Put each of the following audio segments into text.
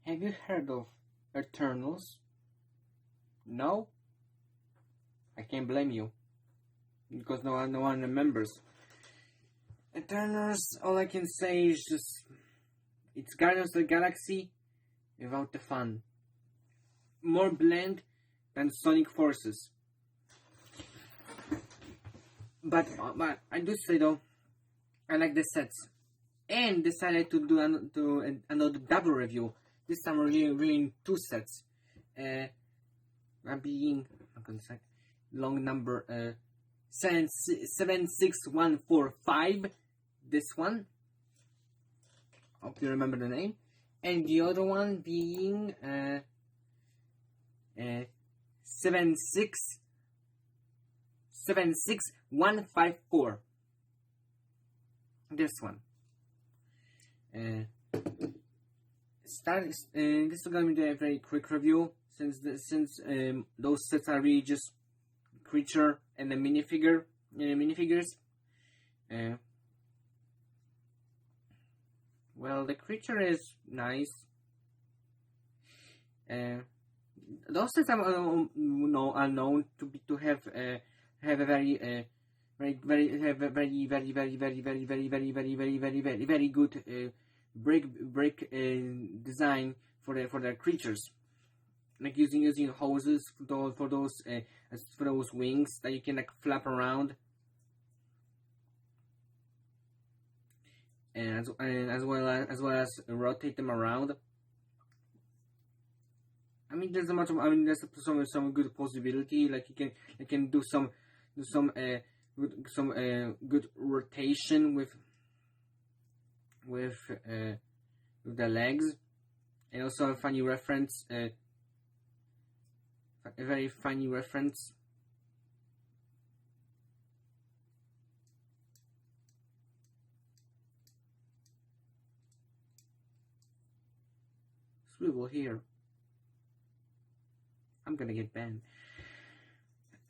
Have you heard of Eternals? No? I can't blame you, because no one remembers. Eternals, all I can say is just, it's Guardians of the Galaxy without the fun. More bland than Sonic Forces. But I do say though, I like the sets, and decided to do another double review. This time we're reviewing two sets. Being long number 76145. This one, hope you remember the name, and the other one being 76154. This one. This is gonna be a very quick review, since those sets are really just creature and the minifigures. Well, the creature is nice. Those sets are known to have a very good break design for their creatures, like using hoses for those wings that you can like flap around, and as well as rotate them around. I mean, there's some good possibility. Like you can do some good rotation with the legs, and also a funny reference, a very funny reference. Swivel here. I'm gonna get banned.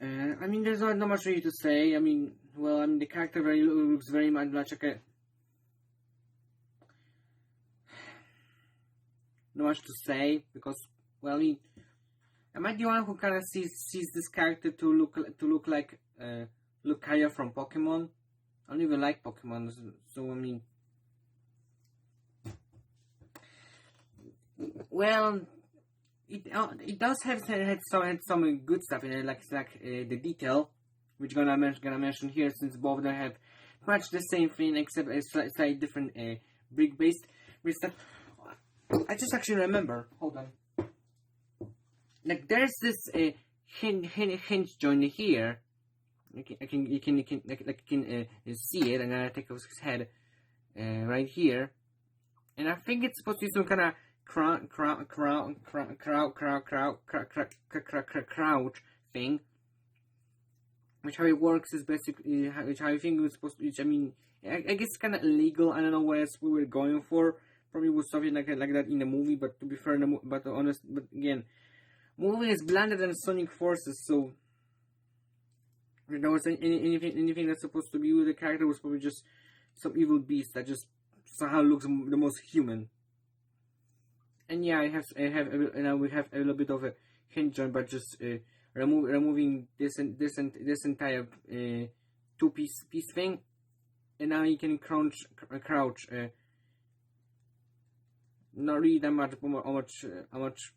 I mean, there's not much really to say. I mean, the character looks very much like a. Not much to say, because, well, am I the one who kind of sees this character to look like Lucario from Pokemon? I don't even like Pokemon, so I mean, well, it does have some good stuff in it, like the detail, which gonna mention here, since both of them have much the same thing, except a slightly different brick based stuff. I just actually remember. Hold on. Like there's this hinge joint here. You can see it, and I take off his head right here, and I think it's supposed to be some kind of crouch thing. Which how it works is basically which how I think it was supposed to. Which I mean, I guess it's kind of illegal. I don't know what else we were going for. Probably was something like that in the movie, but to be fair, but again, movie is blander than Sonic Forces, so if there was anything that's supposed to be with the character, was probably just some evil beast that just somehow looks the most human. And yeah, we have a little bit of a hinge on, but just removing this entire two-piece thing, and now you can crouch. Not really that much. How much?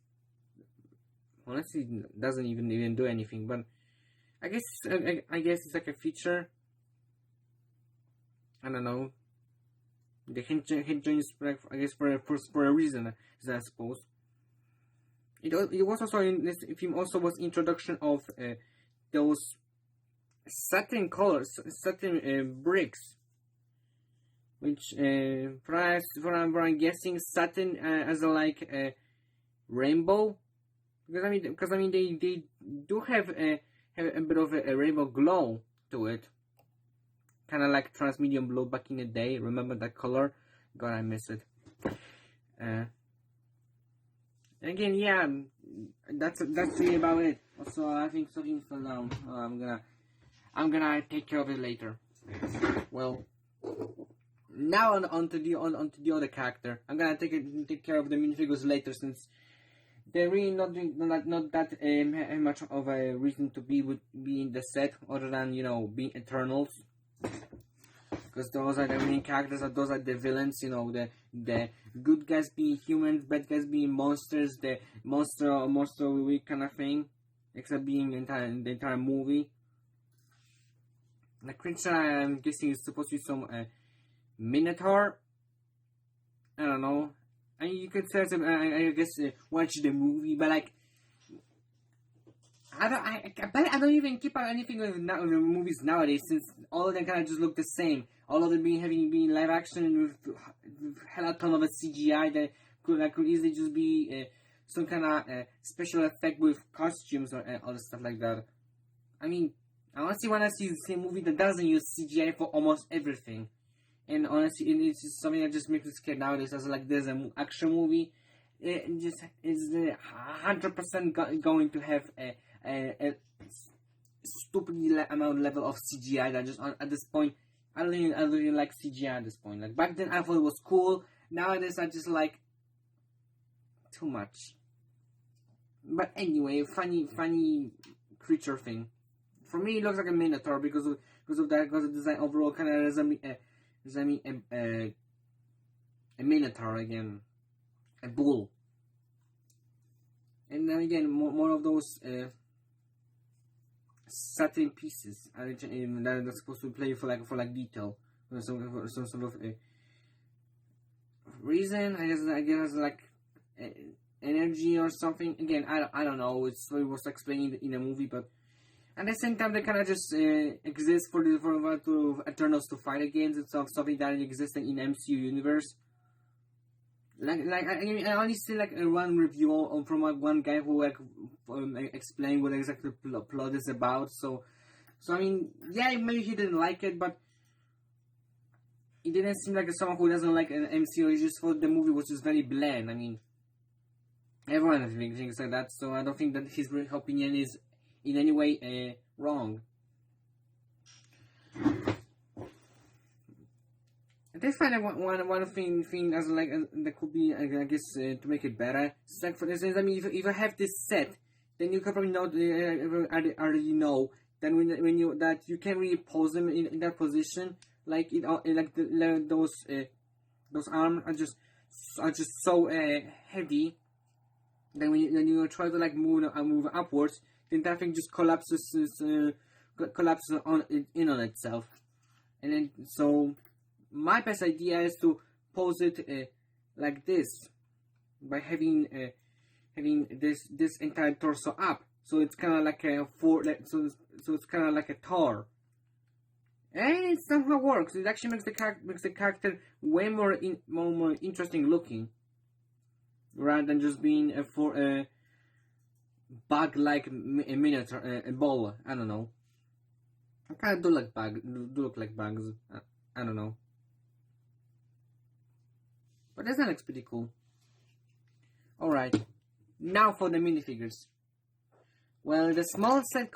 Honestly, doesn't even do anything. But I guess it's like a feature. I don't know. The hinge is, I guess, for a reason, I suppose. It was also in this film. Also was introduction of those satin colors, satin bricks. Which, for I'm guessing, satin as a rainbow, because I mean they do have a bit of a rainbow glow to it, kind of like transmedium blue back in the day. Remember that color? God, I miss it. Again, yeah, that's really about it. Also, I think something fell down. I'm gonna take care of it later. Well. now onto the other character. I'm gonna take care of the minifigures later, since they're really not that much of a reason to be in the set, other than being Eternals. Because those are the main characters, and those are the villains. The good guys being humans, bad guys being monsters. The monster week kind of thing, except being the entire movie. The creature, I'm guessing, is supposed to be some Minotaur. I don't know. And you could say, I guess, watch the movie, but like, I don't even keep up anything with the movies nowadays, since all of them kind of just look the same. All of them being live action with hella ton of a CGI that could easily just be some kind of special effect with costumes or other stuff like that. I mean, I honestly want to see the same movie that doesn't use CGI for almost everything. And honestly, it's just something that just makes me scared nowadays. As like, there's an action movie, it just is 100% going to have a stupidly amount level of CGI that just at this point, I don't even like CGI at this point. Like, back then I thought it was cool. Nowadays I just like too much. But anyway, funny creature thing. For me, it looks like a Minotaur because of the design overall kind of resembling a Minotaur again, a bull. And then again, more of those satin pieces that are supposed to play for detail, for some sort of reason. I guess like energy or something. Again, I don't know. It's what it was explained in the movie, but at the same time, they kind of just exist for Eternals to fight against. It's something that exists in MCU universe. I only see like one review from one guy who explained what exactly the plot is about. So I mean, yeah, maybe he didn't like it, but it didn't seem like someone who doesn't like an MCU. He just thought the movie was just very bland. I mean, everyone has things like that, so I don't think that his opinion is in any way wrong. I find one thing as like that could be, I guess, to make it better. It's like, for instance, I mean, if I have this set, then you can probably already know that when you can really pose them in that position, like those arms are just so heavy. Then when you try to like move upwards, then that thing just collapses on itself, and then so. My best idea is to pose it like this, by having this entire torso up, so it's kind of like so it's kind of like a Thor, and it somehow works. It actually makes the character way more interesting looking, rather than just being a bug like a Minotaur, a ball. I don't know. I kind of do look like bugs. I don't know. But that looks pretty cool. Alright, now for the minifigures. Well, the small set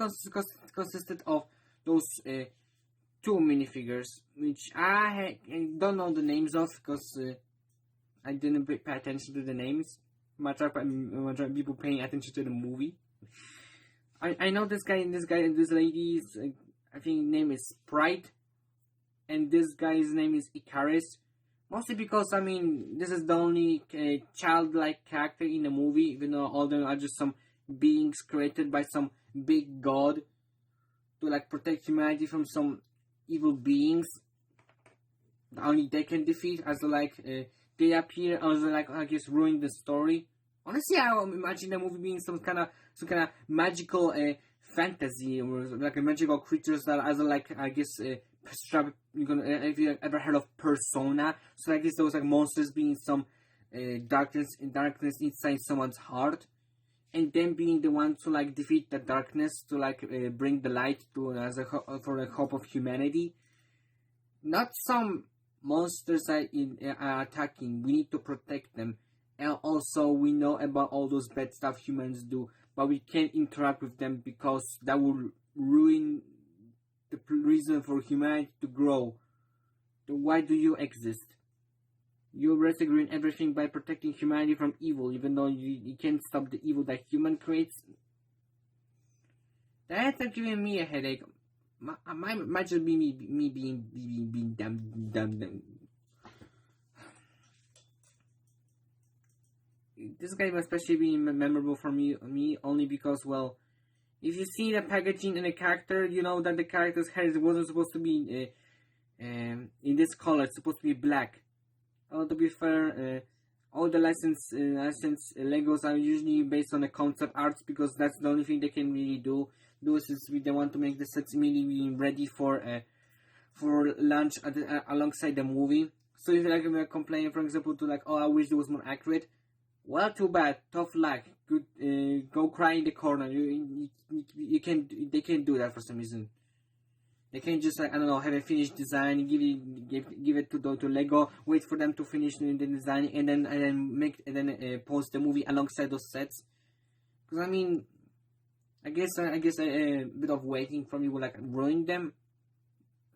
consisted of those two minifigures, which I don't know the names of, because I didn't pay attention to the names. Much of people paying attention to the movie. I know this lady's, I think name is Sprite, and this guy's name is Icarus. Mostly because, I mean, this is the only childlike character in the movie, even though all of them are just some beings created by some big god to like protect humanity from some evil beings that only they can defeat. As like they appear as like, I guess, ruin the story. Honestly, I imagine the movie being some kind of magical fantasy, or like a magical creatures that as like, I guess. If you ever heard of Persona, so I guess those like monsters being some darkness inside someone's heart, and them being the ones to like defeat the darkness, to like bring the light to for the hope of humanity. Not some monsters are attacking. We need to protect them, and also we know about all those bad stuff humans do, but we can't interact with them because that will ruin the reason for humanity to grow. Why do you exist? You're rescuing everything by protecting humanity from evil, even though you can't stop the evil that human creates. That's giving me a headache. Might just be me being dumb. This game especially being memorable for me only because, well, if you see the packaging and the character, you know that the character's hair wasn't supposed to be in this color. It's supposed to be black. To be fair, all the licensed Legos are usually based on the concept arts because that's the only thing they can really do. Is they want to make the sets immediately ready for launch alongside the movie. So if you're complaining, for example, to like, oh, I wish it was more accurate. Well, too bad. Tough luck. Good. Go cry in the corner. You can. They can't do that for some reason. They can't just, like, I don't know, have a finished design, give it to Lego, wait for them to finish the design, and then post the movie alongside those sets. Because I mean, I guess a bit of waiting from you will like ruin them.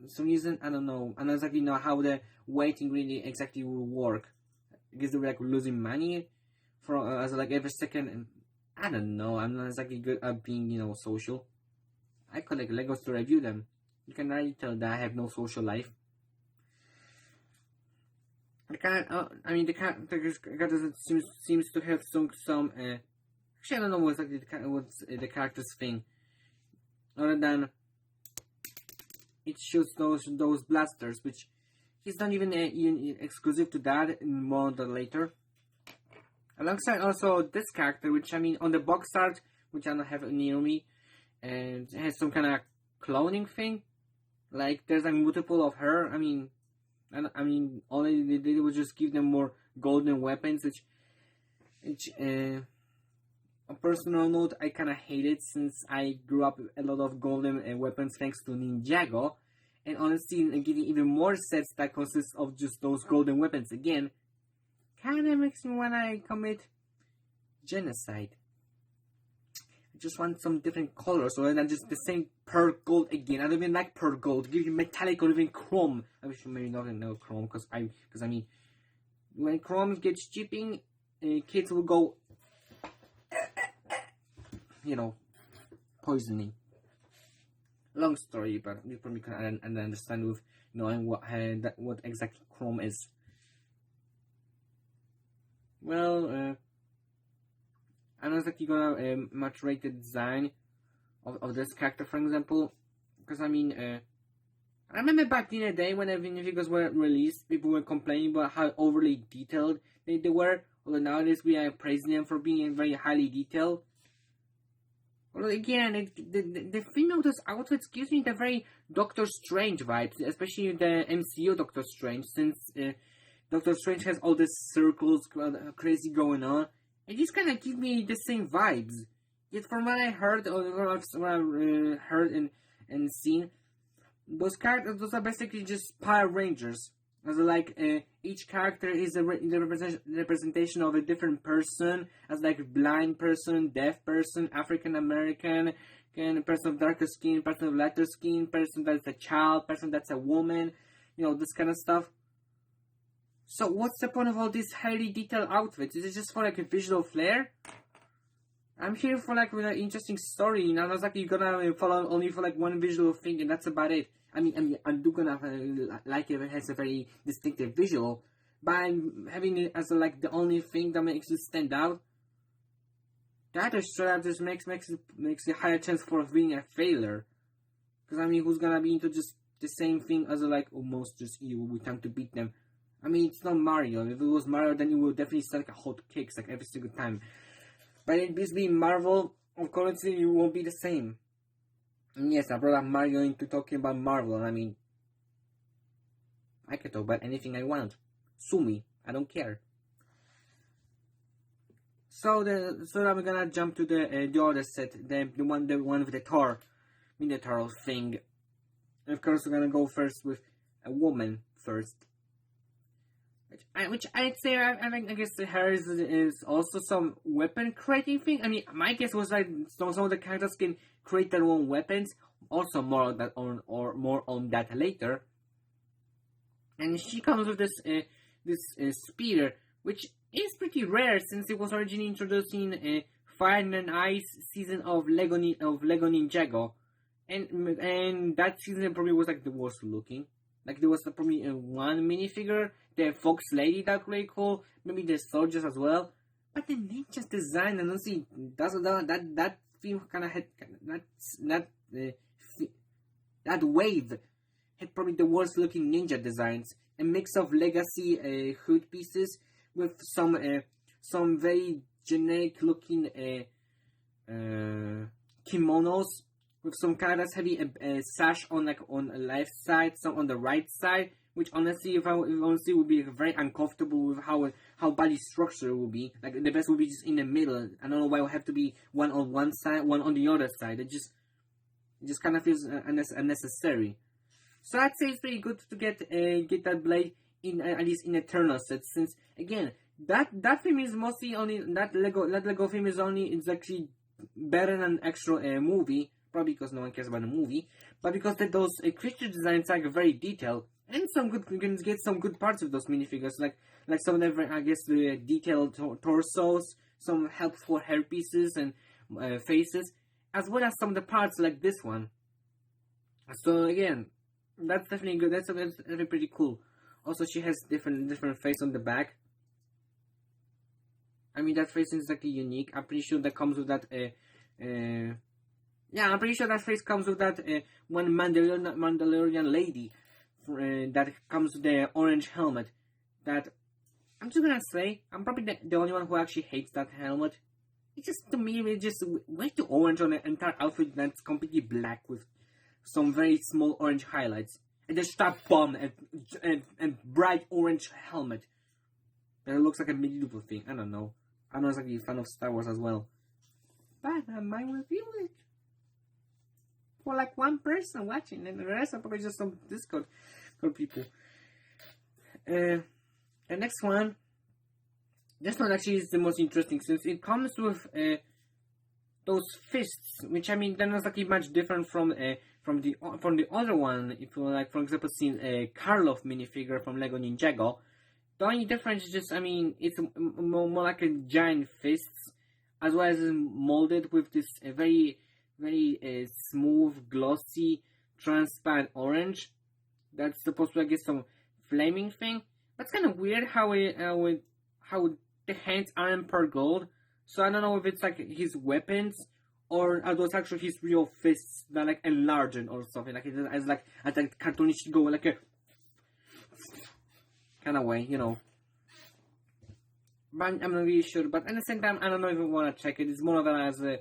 For some reason, I don't know. I don't exactly know how the waiting really exactly will work. I guess they were like losing money for as like every second. And I don't know. I'm not exactly good at being social. I collect Legos to review them. You can already tell that I have no social life. The character seems to have some actually I don't know what's the character's thing, other than it shoots those blasters, which he's not even exclusive to that. More later. Alongside also this character, which I mean on the box art, which I don't have near me, and it has some kind of cloning thing. Like there's like multiple of her. I mean, all they did was just give them more golden weapons, which on a personal note, I kind of hate it since I grew up with a lot of golden weapons thanks to Ninjago, and honestly, getting even more sets that consist of just those golden weapons again, kind of makes me want to commit genocide. Just want some different colors rather than just the same pearl gold again. I don't even like pearl gold. Give you metallic or even chrome. I wish you maybe not know chrome because I mean when chrome gets chipping, kids will go poisoning. Long story, but you probably can understand with knowing what exactly chrome is. Well, I don't think you're gonna much rate the design of this character, for example, because I mean, I remember back in the day when figures were released, people were complaining about how overly detailed they were. Although nowadays we are praising them for being very highly detailed. Well, again, the female those outfits gives me the very Doctor Strange vibes, especially the MCU Doctor Strange, since Doctor Strange has all these circles crazy going on. It just kind of gives me the same vibes. Yet from what I heard, or what I've heard and seen, those characters, those are basically just Power Rangers. As like each character is a representation of a different person, as like blind person, deaf person, African American, person of darker skin, person of lighter skin, person that's a child, person that's a woman, this kind of stuff. So what's the point of all these highly detailed outfits? Is it just for like a visual flair? I'm here for like with an interesting story, and I was like, you're gonna follow only for like one visual thing, and that's about it. I mean, I'm gonna like it if it has a very distinctive visual, but I'm having it as like the only thing that makes it stand out. That just makes a higher chance for being a failure. Because I mean, who's gonna be into just the same thing as like almost just evil with time to beat them? I mean, it's not Mario. If it was Mario, then it would definitely start like a hot cakes like every single time. But it being Marvel, of course, it won't be the same. And yes, I brought up Mario into talking about Marvel, and I mean, I can talk about anything I want. Sue me, I don't care. So I'm gonna jump to the other set, the one with the Thor, Minotaur thing. And of course, we're gonna go first with a woman first. Which I'd say, I guess hers is also some weapon creating thing. I mean, my guess was like some of the characters can create their own weapons. Also, more on that later. and she comes with this spear, which is pretty rare since it was originally introduced in Fire and Ice season of Lego Ninjago, and that season probably was like the worst looking. Like there was probably one minifigure, the Fox Lady, that really cool, maybe the soldiers as well, but the ninja's design, and honestly, that film kind of had that wave had probably the worst looking ninja designs. A mix of legacy hood pieces with some very generic looking kimonos with some kind of heavy sash on the left side, some on the right side. Which honestly, if honestly, would be very uncomfortable with how body structure will be. Like the best would be just in the middle. I don't know why it would have to be one on one side, one on the other side. It just kind of feels unnecessary. So I'd say it's pretty good to get that blade in at least in Eternal set, since again that film is mostly only that Lego film is only it's actually better than an actual movie, probably because no one cares about the movie, but because those creature designs are very detailed, and you can get some good parts of those minifigures, like some of them, I guess, the detailed torsos, some helpful hair pieces and faces, as well as some of the parts like this one. So again, that's definitely good. That's definitely pretty cool. Also, she has different face on the back. I mean, that face is like unique. I'm pretty sure that comes with that. Yeah, I'm pretty sure that face comes with that one Mandalorian lady that comes with the orange helmet. That I'm just gonna say, I'm probably the only one who actually hates that helmet. It's just, to me, it's just way too orange on the entire outfit that's completely black with some very small orange highlights, and the strap bomb and bright orange helmet. That looks like a medieval thing. I don't know. I'm not exactly a fan of Star Wars as well, but I might review it for like one person watching, and the rest are probably just some Discord for people. The next one. This one actually is the most interesting since it comes with those fists, which I mean they're not exactly much different from the other one. If you like, for example, seen a Karloff minifigure from Lego Ninjago, the only difference is just, I mean, it's more like a giant fist, as well as molded with this very smooth, glossy, transparent orange. That's supposed to be, I guess, some flaming thing. That's kind of weird how the hands aren't per gold. So I don't know if it's like his weapons, or are those actually his real fists that like enlarged or something, like as a cartoonish go like a kind of way, you know. But I'm not really sure. But at the same time, I don't know if I want to check it. It's more of that as a,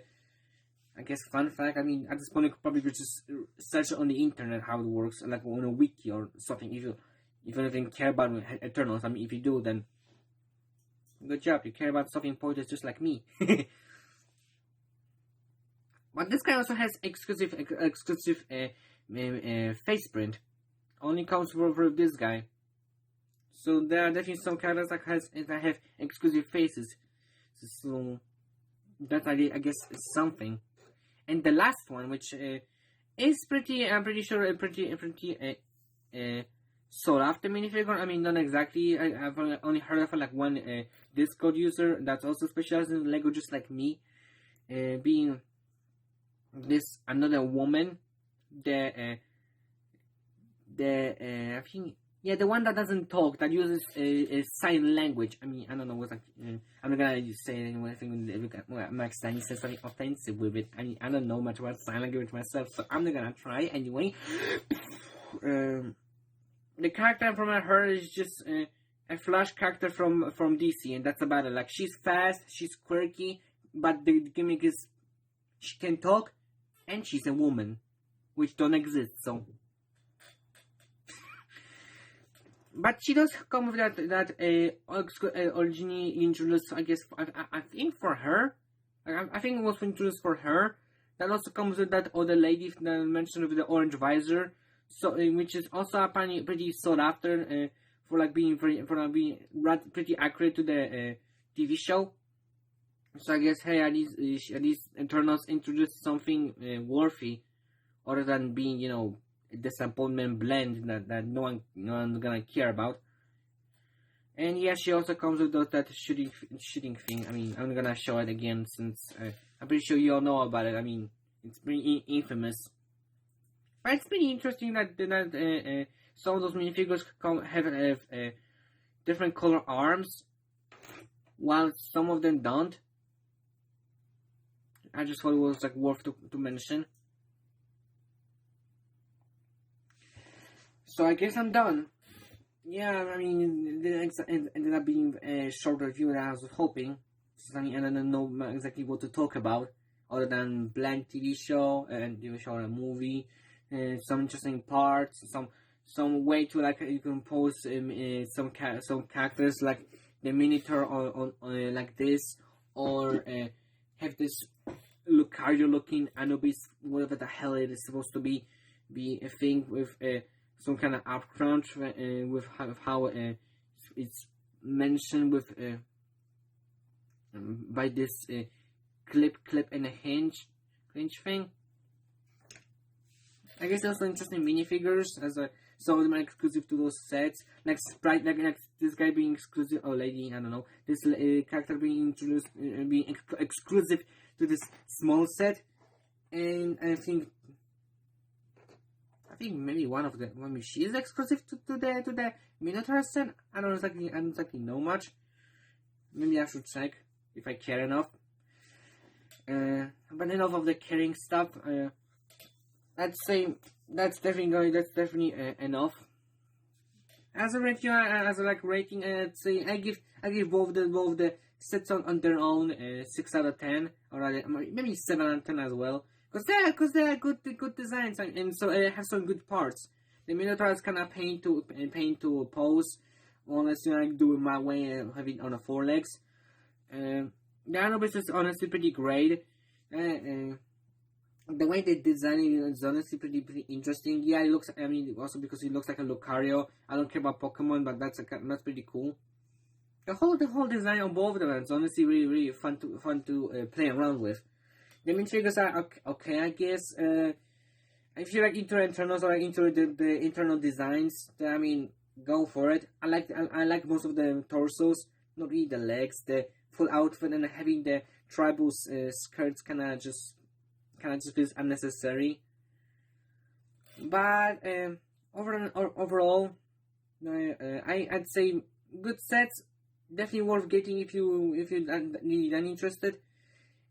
I guess, fun fact. I mean, at this point, you could probably just search on the internet how it works, like on a wiki or something. If you don't care about Eternals, I mean, if you do, then good job. You care about something important just like me. But this guy also has exclusive face print. Only comes for this guy. So there are definitely some characters that have exclusive faces. So that I guess is something. And the last one, which is pretty, I'm pretty sure, pretty sought after minifigure. I mean, not exactly. I've only heard of like one Discord user that's also specialized in Lego, just like me, being this another woman. I think. Yeah, the one that doesn't talk, that uses sign language. I mean, I don't know what's like. I'm not gonna say anything. Max Danny says something offensive with it. I mean, I don't know much about sign language myself, so I'm not gonna try anyway. The character from her is just a Flash character from DC, and that's about it. Like, she's fast, she's quirky, but the gimmick is she can talk, and she's a woman, which don't exist. So. But she does come with that originally introduced, I guess, I think for her. I think it was introduced for her. That also comes with that other lady that I mentioned with the orange visor. So, which is also apparently pretty sought after for being pretty accurate to the TV show. So I guess, hey, at least Eternals introduced something worthy, other than being, disappointment blend that no one's gonna care about. And yeah, she also comes with that shooting thing. I mean, I'm gonna show it again since I'm pretty sure you all know about it. I mean, it's pretty infamous. But it's pretty interesting that some of those minifigures have different color arms, while some of them don't. I just thought it was like worth to mention. So I guess I'm done. Yeah, I mean, it ended up being a short review that I was hoping. I mean, I don't know exactly what to talk about, other than blank TV show and TV show or a movie, some interesting parts, some way to like you can post some characters like the Minotaur on like this, or have this Lucario looking Anubis, whatever the hell it is supposed to be a thing with some kind of up crunch with how it's mentioned with by this clip and a hinge thing. I guess also interesting minifigures as some of them are exclusive to those sets, like Sprite, like this guy being exclusive, or lady, I don't know, this character being introduced, being exclusive to this small set, and I think maybe maybe she is exclusive to the Minotaur set. I don't exactly know much. Maybe I should check if I care enough. But enough of the caring stuff. I'd say that's definitely enough. As a review, as a rating, I'd say I give both the sets on their own 6 out of 10, or rather, maybe 7 out of 10 as well. Because they are good designs, and so it has some good parts. The Minotaur is kind of pain to pose, unless you like do it my way and have it on the 4 legs. The Anubis is honestly pretty great. The way they design it is honestly pretty interesting. Yeah, it looks. I mean, also because it looks like a Lucario. I don't care about Pokemon, but that's pretty cool. The whole design on both of them is honestly really fun to play around with. The minifigures are okay, I guess. If you like into internals or into the internal designs, then, I mean, go for it. I like most of the torsos, not really the legs. The full outfit and having the tribal skirts kind of just feels unnecessary. But overall, I'd say good sets. Definitely worth getting if you're really interested.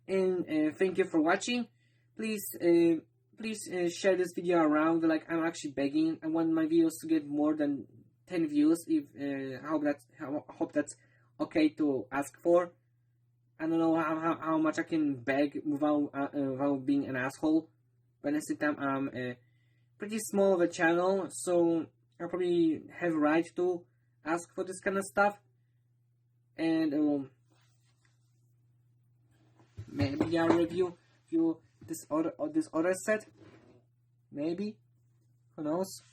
And thank you for watching. Please share this video around. Like, I'm actually begging. I want my videos to get more than 10 views. If I hope that's okay to ask for. I don't know how much I can beg without being an asshole. But at the same time, I'm pretty small of a channel, so I probably have a right to ask for this kind of stuff. And maybe I'll review this other set. Maybe, who knows?